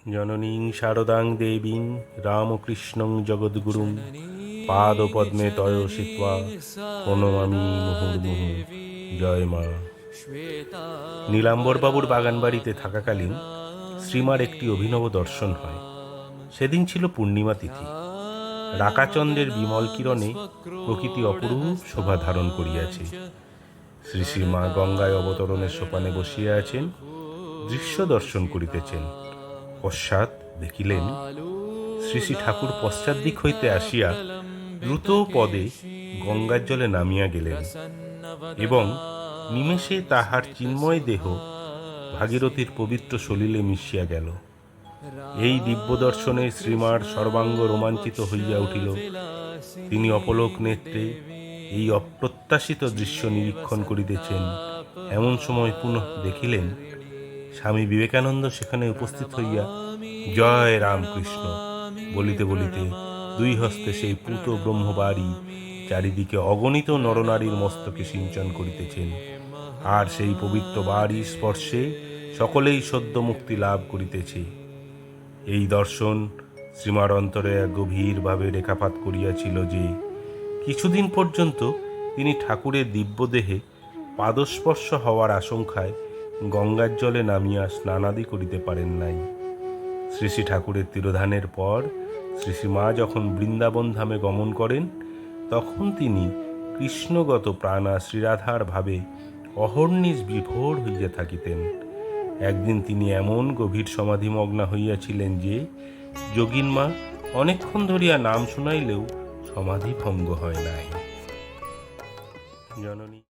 জননীং শারদাং দেবীং রামকৃষ্ণং জগদ্গুরুং পাদপদ্মে তয় সিত্বা প্রণমামি মুহুর্মুহু। জয় মা। নীলাম্বরবাবুর বাগানবাড়িতে থাকাকালীন শ্রীমার একটি অভিনব দর্শন হয়। সেদিন ছিল পূর্ণিমা তিথি। রাকাচন্দ্রের বিমল কিরণে প্রকৃতি অপরূপ শোভা ধারণ করিয়াছে। শ্রী শ্রীমা গঙ্গায় অবতরণের সোপানে বসিয়া আছেন, দৃশ্য দর্শন করিতেছেন। পশ্চাৎ দেখিলেন শ্রী শ্রী ঠাকুর পশ্চাৎ দিক হইতে আসিয়া দ্রুত পদে গঙ্গার জলে নামিয়া গেলেন এবং নিমেষে তাহার চিন্ময় দেহ ভাগীরথীর পবিত্র সলিলে মিশিয়া গেল। এই দিব্য দর্শনে শ্রীমার সর্বাঙ্গ রোমাঞ্চিত হইয়া উঠিল। তিনি অপলোক নেত্রে এই অপ্রত্যাশিত দৃশ্য নিরীক্ষণ করিতেছেন। এমন সময় পুনঃ দেখিলেন স্বামী বিবেকানন্দ সেখানে উপস্থিত হইয়া জয় রামকৃষ্ণ বলিতে বলিতে দুই হস্তে সেই পূত ব্রহ্মবাড়ি চারিদিকে অগণিত নরনারীর মস্তকে সিঞ্চন করিতেছেন। আর সেই পবিত্র বাড়ি স্পর্শে সকলেই সদ্য মুক্তি লাভ করিতেছে। এই দর্শন শ্রীমার অন্তরে গভীরভাবে রেখাপাত করিয়াছিল যে কিছুদিন পর্যন্ত তিনি ঠাকুরের দিব্যদেহে পাদস্পর্শ হওয়ার আশঙ্কায় গঙ্গার জলে নামিয়া স্নানাদি করিতে পারেন নাই। শ্রী শ্রী ঠাকুরের তিরোধানের পর শ্রী শ্রীমা যখন বৃন্দাবন ধামে গমন করেন, তখন তিনি কৃষ্ণগত প্রাণা শ্রীরাধার ভাবে অহর্নিশ বিভোর হইয়া থাকিতেন। একদিন তিনি এমন গভীর সমাধিমগ্না হইয়াছিলেন যে যোগিনমা অনেকক্ষণ ধরিয়া নাম শুনাইলেও সমাধি ভঙ্গ হয় নাই। জননী।